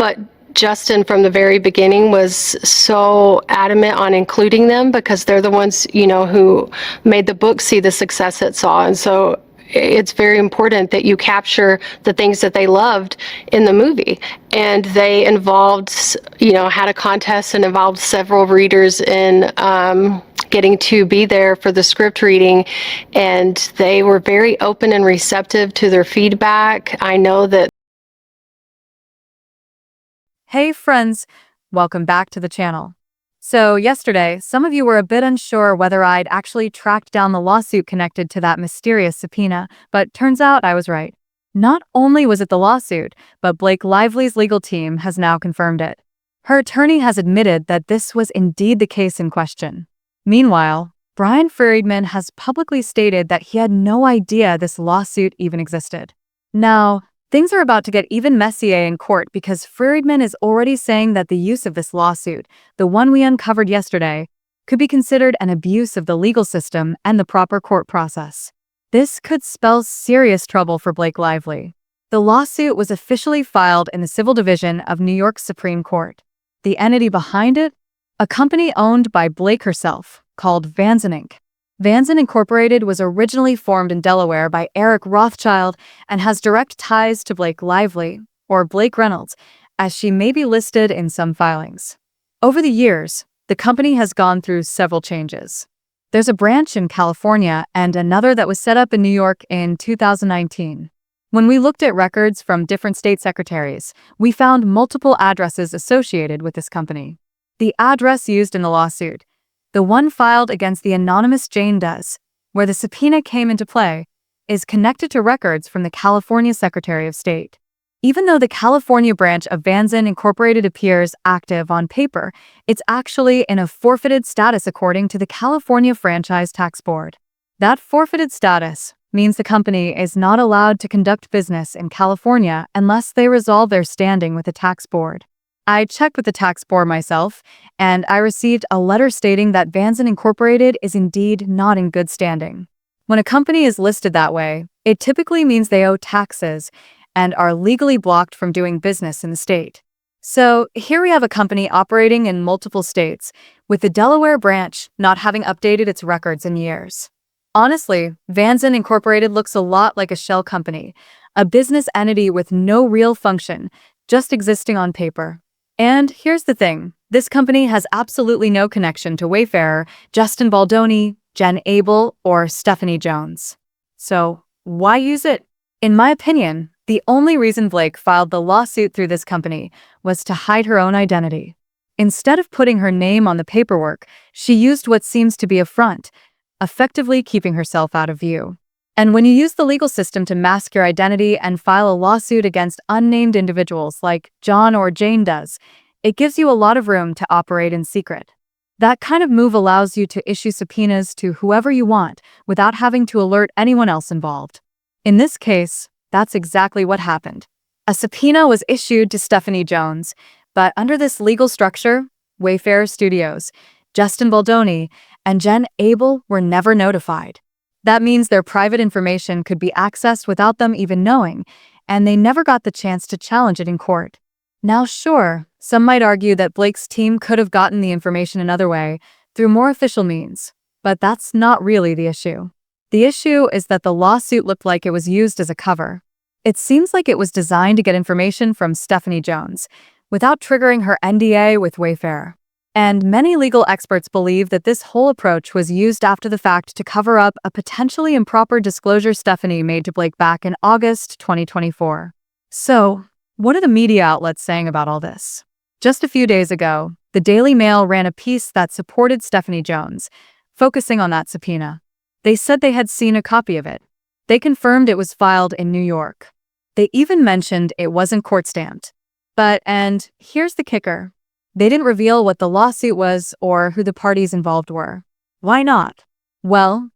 But Justin, from the very beginning, was so adamant on including them because they're the ones, who made the book see the success it saw. And so it's very important that you capture the things that they loved in the movie. And they involved, had a contest and involved several readers in getting to be there for the script reading. And they were very open and receptive to their feedback. I know that. Hey friends, welcome back to the channel. So yesterday, some of you were a bit unsure whether I'd actually tracked down the lawsuit connected to that mysterious subpoena, but turns out I was right. Not only was it the lawsuit, but Blake Lively's legal team has now confirmed it. Her attorney has admitted that this was indeed the case in question. Meanwhile, Bryan Freedman has publicly stated that he had no idea this lawsuit even existed. Now, things are about to get even messier in court because Freedman is already saying that the use of this lawsuit, the one we uncovered yesterday, could be considered an abuse of the legal system and the proper court process. This could spell serious trouble for Blake Lively. The lawsuit was officially filed in the Civil Division of New York's Supreme Court. The entity behind it? A company owned by Blake herself, called Vanzen Inc. Vanzen Incorporated was originally formed in Delaware by Eric Rothschild and has direct ties to Blake Lively, or Blake Reynolds, as she may be listed in some filings. Over the years, the company has gone through several changes. There's a branch in California and another that was set up in New York in 2019. When we looked at records from different state secretaries, we found multiple addresses associated with this company. The address used in the lawsuit, the one filed against the anonymous Jane Does, where the subpoena came into play, is connected to records from the California Secretary of State. Even though the California branch of Vanzen Incorporated appears active on paper, it's actually in a forfeited status according to the California Franchise Tax Board. That forfeited status means the company is not allowed to conduct business in California unless they resolve their standing with the tax board. I checked with the tax board myself, and I received a letter stating that Vanzen Incorporated is indeed not in good standing. When a company is listed that way, it typically means they owe taxes and are legally blocked from doing business in the state. So here we have a company operating in multiple states, with the Delaware branch not having updated its records in years. Honestly, Vanzen Incorporated looks a lot like a shell company, a business entity with no real function, just existing on paper. And here's the thing, this company has absolutely no connection to Wayfarer, Justin Baldoni, Jen Abel, or Stephanie Jones. So why use it? In my opinion, the only reason Blake filed the lawsuit through this company was to hide her own identity. Instead of putting her name on the paperwork, she used what seems to be a front, effectively keeping herself out of view. And when you use the legal system to mask your identity and file a lawsuit against unnamed individuals like John or Jane Does, it gives you a lot of room to operate in secret. That kind of move allows you to issue subpoenas to whoever you want without having to alert anyone else involved. In this case, that's exactly what happened. A subpoena was issued to Stephanie Jones, but under this legal structure, Wayfarer Studios, Justin Baldoni, and Jen Abel were never notified. That means their private information could be accessed without them even knowing, and they never got the chance to challenge it in court. Now sure, some might argue that Blake's team could have gotten the information another way, through more official means, but that's not really the issue. The issue is that the lawsuit looked like it was used as a cover. It seems like it was designed to get information from Stephanie Jones, without triggering her NDA with Wayfarer. And many legal experts believe that this whole approach was used after the fact to cover up a potentially improper disclosure Stephanie made to Blake back in August 2024. So, what are the media outlets saying about all this? Just a few days ago, the Daily Mail ran a piece that supported Stephanie Jones, focusing on that subpoena. They said they had seen a copy of it. They confirmed it was filed in New York. They even mentioned it wasn't court-stamped. And here's the kicker. They didn't reveal what the lawsuit was or who the parties involved were. Why not? Well,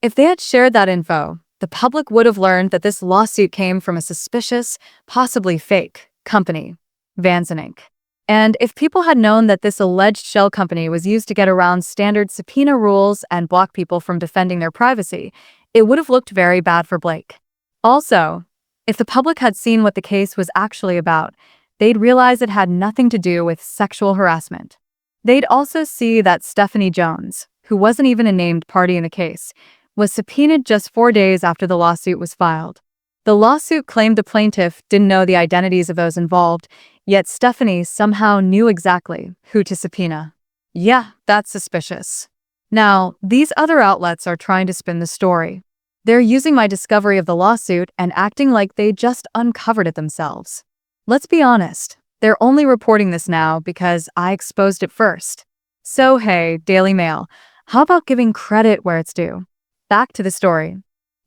if they had shared that info, the public would have learned that this lawsuit came from a suspicious, possibly fake, company, Vanzen Inc. And if people had known that this alleged shell company was used to get around standard subpoena rules and block people from defending their privacy, it would have looked very bad for Blake. Also, if the public had seen what the case was actually about, they'd realize it had nothing to do with sexual harassment. They'd also see that Stephanie Jones, who wasn't even a named party in the case, was subpoenaed just 4 days after the lawsuit was filed. The lawsuit claimed the plaintiff didn't know the identities of those involved, yet Stephanie somehow knew exactly who to subpoena. Yeah, that's suspicious. Now, these other outlets are trying to spin the story. They're using my discovery of the lawsuit and acting like they just uncovered it themselves. Let's be honest, they're only reporting this now because I exposed it first. So hey, Daily Mail, how about giving credit where it's due? Back to the story.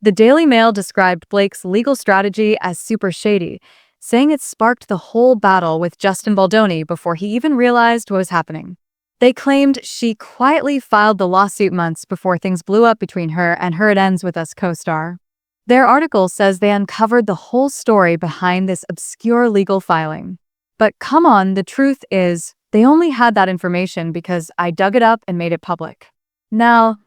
The Daily Mail described Blake's legal strategy as super shady, saying it sparked the whole battle with Justin Baldoni before he even realized what was happening. They claimed she quietly filed the lawsuit months before things blew up between her and Her It Ends With Us co-star. Their article says they uncovered the whole story behind this obscure legal filing. But come on, the truth is, they only had that information because I dug it up and made it public. Now,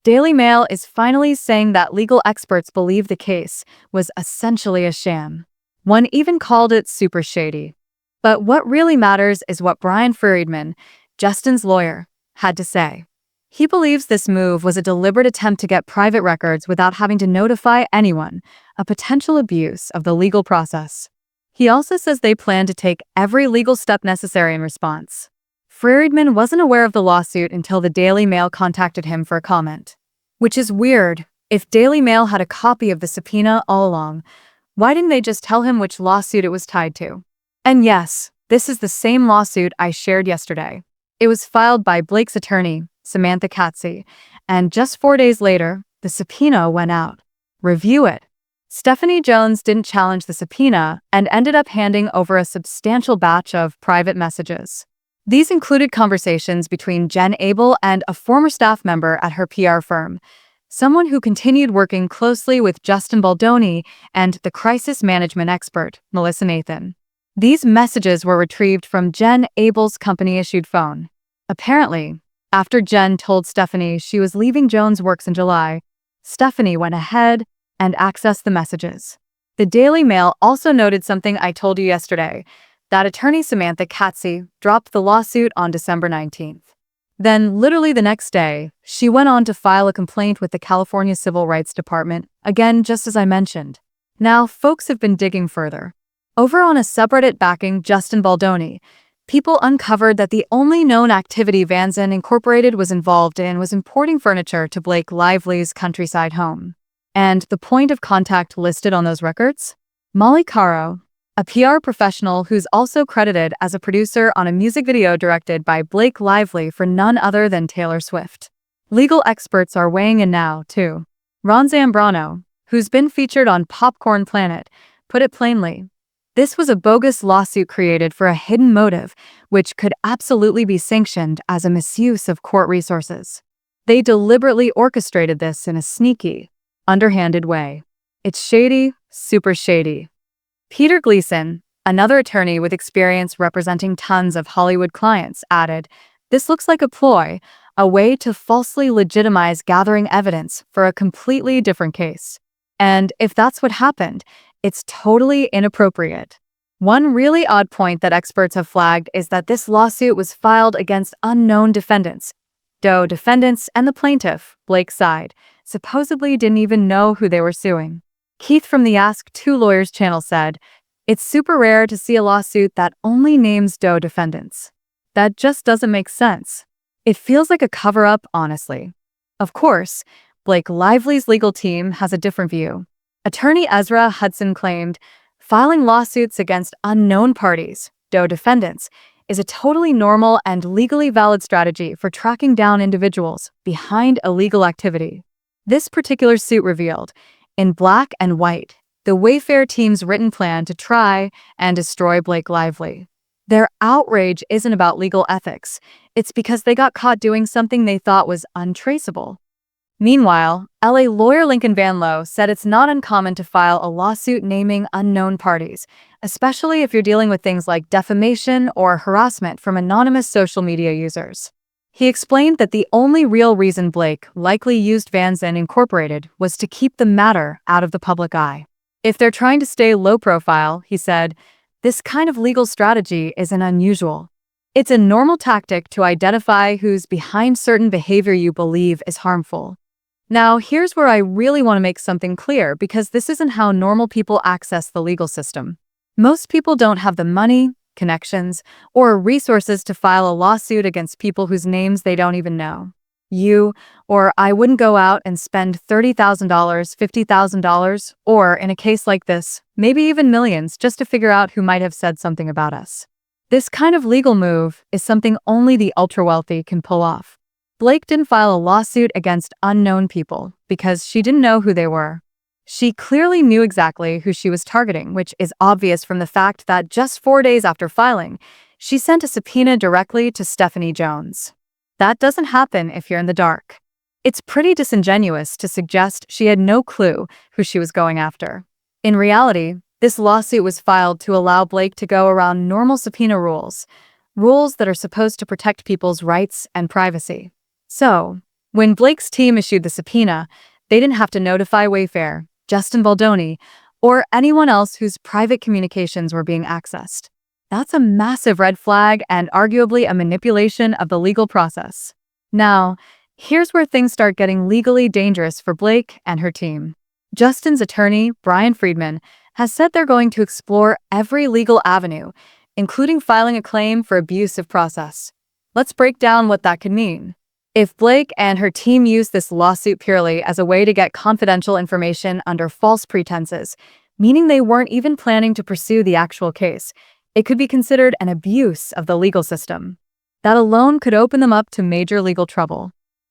Daily Mail is finally saying that legal experts believe the case was essentially a sham. One even called it super shady. But what really matters is what Bryan Freedman, Justin's lawyer, had to say. He believes this move was a deliberate attempt to get private records without having to notify anyone, a potential abuse of the legal process. He also says they plan to take every legal step necessary in response. Freedman wasn't aware of the lawsuit until the Daily Mail contacted him for a comment. Which is weird. If Daily Mail had a copy of the subpoena all along, why didn't they just tell him which lawsuit it was tied to? And yes, this is the same lawsuit I shared yesterday. It was filed by Blake's attorney, Samantha Katze, and just 4 days later, the subpoena went out. Review it. Stephanie Jones didn't challenge the subpoena and ended up handing over a substantial batch of private messages. These included conversations between Jen Abel and a former staff member at her PR firm, someone who continued working closely with Justin Baldoni and the crisis management expert, Melissa Nathan. These messages were retrieved from Jen Abel's company-issued phone. Apparently, after Jen told Stephanie she was leaving Jones Works in July, Stephanie went ahead and accessed the messages. The Daily Mail also noted something I told you yesterday, that attorney Samantha Katze dropped the lawsuit on December 19th. Then, literally the next day, she went on to file a complaint with the California Civil Rights Department, again just as I mentioned. Now, folks have been digging further. Over on a subreddit backing Justin Baldoni, people uncovered that the only known activity Van Zandt Incorporated was involved in was importing furniture to Blake Lively's countryside home. And the point of contact listed on those records? Molly Caro, a PR professional who's also credited as a producer on a music video directed by Blake Lively for none other than Taylor Swift. Legal experts are weighing in now, too. Ron Zambrano, who's been featured on Popcorn Planet, put it plainly. This was a bogus lawsuit created for a hidden motive, which could absolutely be sanctioned as a misuse of court resources. They deliberately orchestrated this in a sneaky, underhanded way. It's shady, super shady. Peter Gleason, another attorney with experience representing tons of Hollywood clients, added, "This looks like a ploy, a way to falsely legitimize gathering evidence for a completely different case. And if that's what happened, it's totally inappropriate." One really odd point that experts have flagged is that this lawsuit was filed against unknown defendants. Doe defendants and the plaintiff, Blake's side, supposedly didn't even know who they were suing. Keith from the Ask Two Lawyers channel said, "It's super rare to see a lawsuit that only names Doe defendants. That just doesn't make sense. It feels like a cover-up, honestly." Of course, Blake Lively's legal team has a different view. Attorney Ezra Hudson claimed, filing lawsuits against unknown parties, Doe defendants, is a totally normal and legally valid strategy for tracking down individuals behind illegal activity. This particular suit revealed, in black and white, the Wayfair team's written plan to try and destroy Blake Lively. Their outrage isn't about legal ethics. It's because they got caught doing something they thought was untraceable. Meanwhile, LA lawyer Lincoln Van Lowe said it's not uncommon to file a lawsuit naming unknown parties, especially if you're dealing with things like defamation or harassment from anonymous social media users. He explained that the only real reason Blake likely used Van Zandt Incorporated was to keep the matter out of the public eye. If they're trying to stay low profile, he said, This kind of legal strategy isn't unusual. It's a normal tactic to identify who's behind certain behavior you believe is harmful. Now, here's where I really want to make something clear, because this isn't how normal people access the legal system. Most people don't have the money, connections, or resources to file a lawsuit against people whose names they don't even know. You or I wouldn't go out and spend $30,000, $50,000, or in a case like this, maybe even millions, just to figure out who might have said something about us. This kind of legal move is something only the ultra-wealthy can pull off. Blake didn't file a lawsuit against unknown people because she didn't know who they were. She clearly knew exactly who she was targeting, which is obvious from the fact that just 4 days after filing, she sent a subpoena directly to Stephanie Jones. That doesn't happen if you're in the dark. It's pretty disingenuous to suggest she had no clue who she was going after. In reality, this lawsuit was filed to allow Blake to go around normal subpoena rules that are supposed to protect people's rights and privacy. So, when Blake's team issued the subpoena, they didn't have to notify Wayfair, Justin Baldoni, or anyone else whose private communications were being accessed. That's a massive red flag and arguably a manipulation of the legal process. Now, here's where things start getting legally dangerous for Blake and her team. Justin's attorney, Bryan Freedman, has said they're going to explore every legal avenue, including filing a claim for abuse of process. Let's break down what that could mean. If Blake and her team used this lawsuit purely as a way to get confidential information under false pretenses, meaning they weren't even planning to pursue the actual case, it could be considered an abuse of the legal system. That alone could open them up to major legal trouble.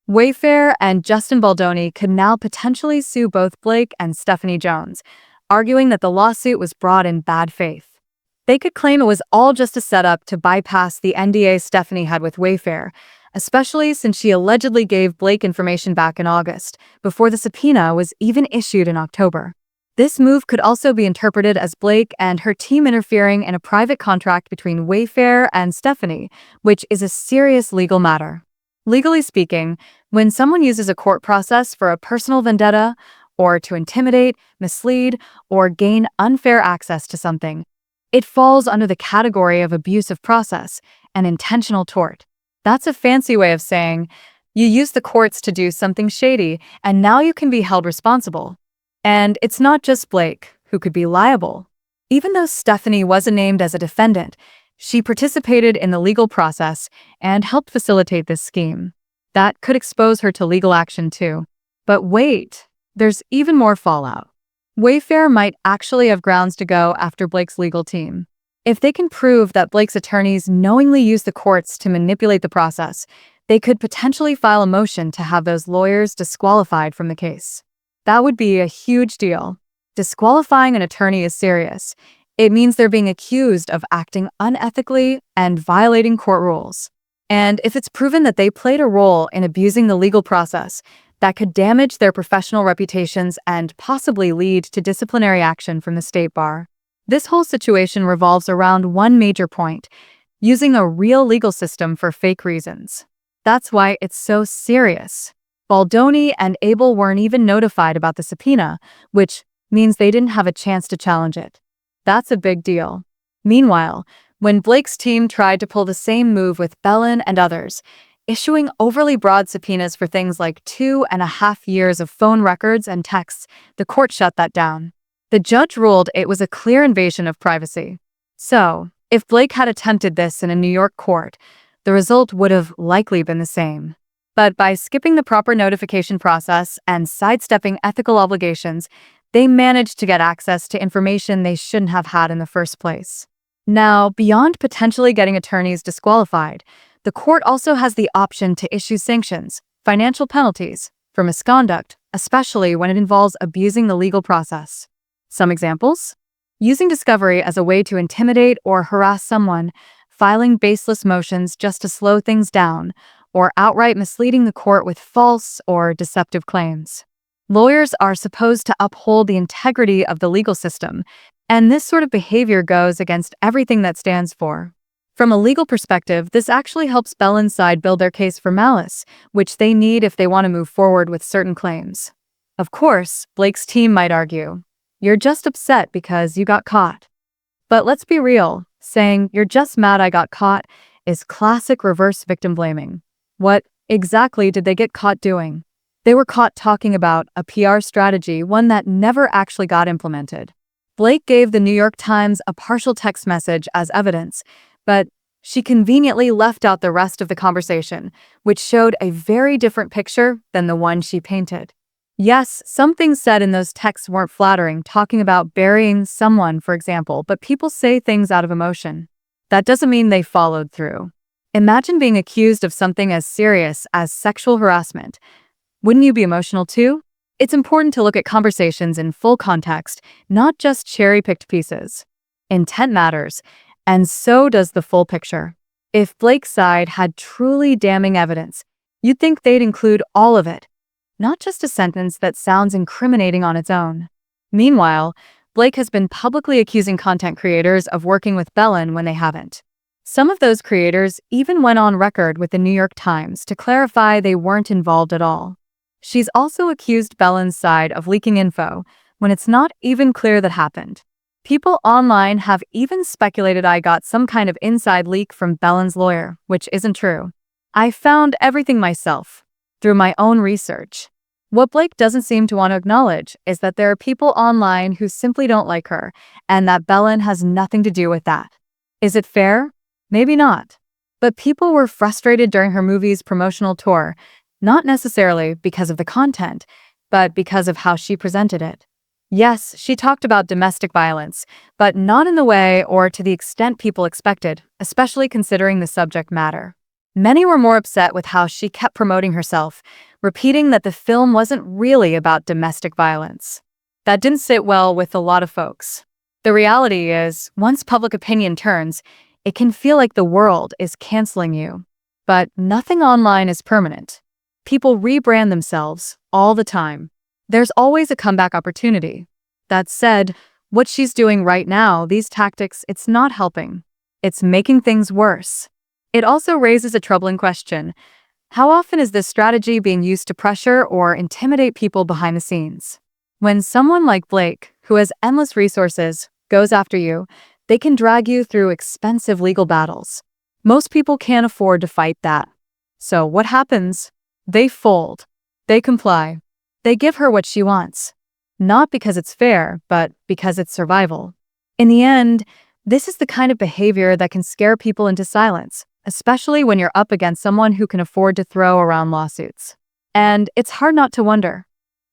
Wayfair and Justin Baldoni could now potentially sue both Blake and Stephanie Jones, arguing that the lawsuit was brought in bad faith. They could claim it was all just a setup to bypass the NDA Stephanie had with Wayfair, especially since she allegedly gave Blake information back in August, before the subpoena was even issued in October. This move could also be interpreted as Blake and her team interfering in a private contract between Wayfair and Stephanie, which is a serious legal matter. Legally speaking, when someone uses a court process for a personal vendetta, or to intimidate, mislead, or gain unfair access to something, it falls under the category of abuse of process, an intentional tort. That's a fancy way of saying, you use the courts to do something shady, and now you can be held responsible. And it's not just Blake who could be liable. Even though Stephanie wasn't named as a defendant, she participated in the legal process and helped facilitate this scheme. That could expose her to legal action too. But wait, there's even more fallout. Wayfair might actually have grounds to go after Blake's legal team. If they can prove that Blake's attorneys knowingly used the courts to manipulate the process, they could potentially file a motion to have those lawyers disqualified from the case. That would be a huge deal. Disqualifying an attorney is serious. It means they're being accused of acting unethically and violating court rules. And if it's proven that they played a role in abusing the legal process, that could damage their professional reputations and possibly lead to disciplinary action from the state bar. This whole situation revolves around one major point: using a real legal system for fake reasons. That's why it's so serious. Baldoni and Abel weren't even notified about the subpoena, which means they didn't have a chance to challenge it. That's a big deal. Meanwhile, when Blake's team tried to pull the same move with Bellin and others, issuing overly broad subpoenas for things like 2.5 years of phone records and texts, the court shut that down. The judge ruled it was a clear invasion of privacy. So, if Blake had attempted this in a New York court, the result would have likely been the same. But by skipping the proper notification process and sidestepping ethical obligations, they managed to get access to information they shouldn't have had in the first place. Now, beyond potentially getting attorneys disqualified, the court also has the option to issue sanctions, financial penalties, for misconduct, especially when it involves abusing the legal process. Some examples: using discovery as a way to intimidate or harass someone, filing baseless motions just to slow things down, or outright misleading the court with false or deceptive claims. Lawyers are supposed to uphold the integrity of the legal system, and this sort of behavior goes against everything that stands for. From a legal perspective, this actually helps Bellin's side build their case for malice, which they need if they want to move forward with certain claims. Of course, Blake's team might argue, "You're just upset because you got caught." But let's be real, saying, "You're just mad I got caught," is classic reverse victim blaming. What exactly did they get caught doing? They were caught talking about a PR strategy, one that never actually got implemented. Blake gave the New York Times a partial text message as evidence, but she conveniently left out the rest of the conversation, which showed a very different picture than the one she painted. Yes, some things said in those texts weren't flattering, talking about burying someone, for example, but people say things out of emotion. That doesn't mean they followed through. Imagine being accused of something as serious as sexual harassment. Wouldn't you be emotional too? It's important to look at conversations in full context, not just cherry-picked pieces. Intent matters, and so does the full picture. If Blake's side had truly damning evidence, you'd think they'd include all of it, not just a sentence that sounds incriminating on its own. Meanwhile, Blake has been publicly accusing content creators of working with Bellin when they haven't. Some of those creators even went on record with the New York Times to clarify they weren't involved at all. She's also accused Bellin's side of leaking info when it's not even clear that happened. People online have even speculated I got some kind of inside leak from Bellin's lawyer, which isn't true. I found everything myself, through my own research. What Blake doesn't seem to want to acknowledge is that there are people online who simply don't like her, and that Bellin has nothing to do with that. Is it fair? Maybe not. But people were frustrated during her movie's promotional tour, not necessarily because of the content, but because of how she presented it. Yes, she talked about domestic violence, but not in the way or to the extent people expected, especially considering the subject matter. Many were more upset with how she kept promoting herself, repeating that the film wasn't really about domestic violence. That didn't sit well with a lot of folks. The reality is, once public opinion turns, it can feel like the world is canceling you. But nothing online is permanent. People rebrand themselves all the time. There's always a comeback opportunity. That said, what she's doing right now, these tactics, it's not helping. It's making things worse. It also raises a troubling question. How often is this strategy being used to pressure or intimidate people behind the scenes? When someone like Blake, who has endless resources, goes after you, they can drag you through expensive legal battles. Most people can't afford to fight that. So what happens? They fold. They comply. They give her what she wants. Not because it's fair, but because it's survival. In the end, this is the kind of behavior that can scare people into silence, especially when you're up against someone who can afford to throw around lawsuits. And it's hard not to wonder,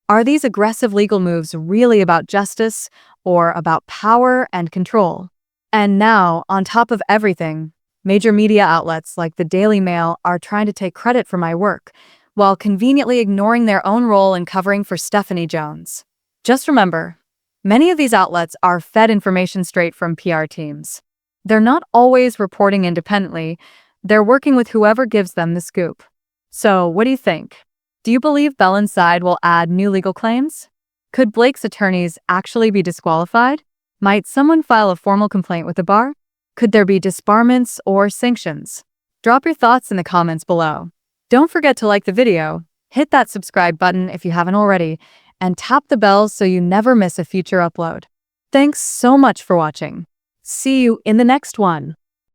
are these aggressive legal moves really about justice or about power and control? And now, on top of everything, major media outlets like the Daily Mail are trying to take credit for my work, while conveniently ignoring their own role in covering for Stephanie Jones. Just remember, many of these outlets are fed information straight from PR teams. They're not always reporting independently. They're working with whoever gives them the scoop. So, what do you think? Do you believe Bellin's side will add new legal claims? Could Blake's attorneys actually be disqualified? Might someone file a formal complaint with the bar? Could there be disbarments or sanctions? Drop your thoughts in the comments below. Don't forget to like the video, hit that subscribe button if you haven't already, and tap the bell so you never miss a future upload. Thanks so much for watching. See you in the next one.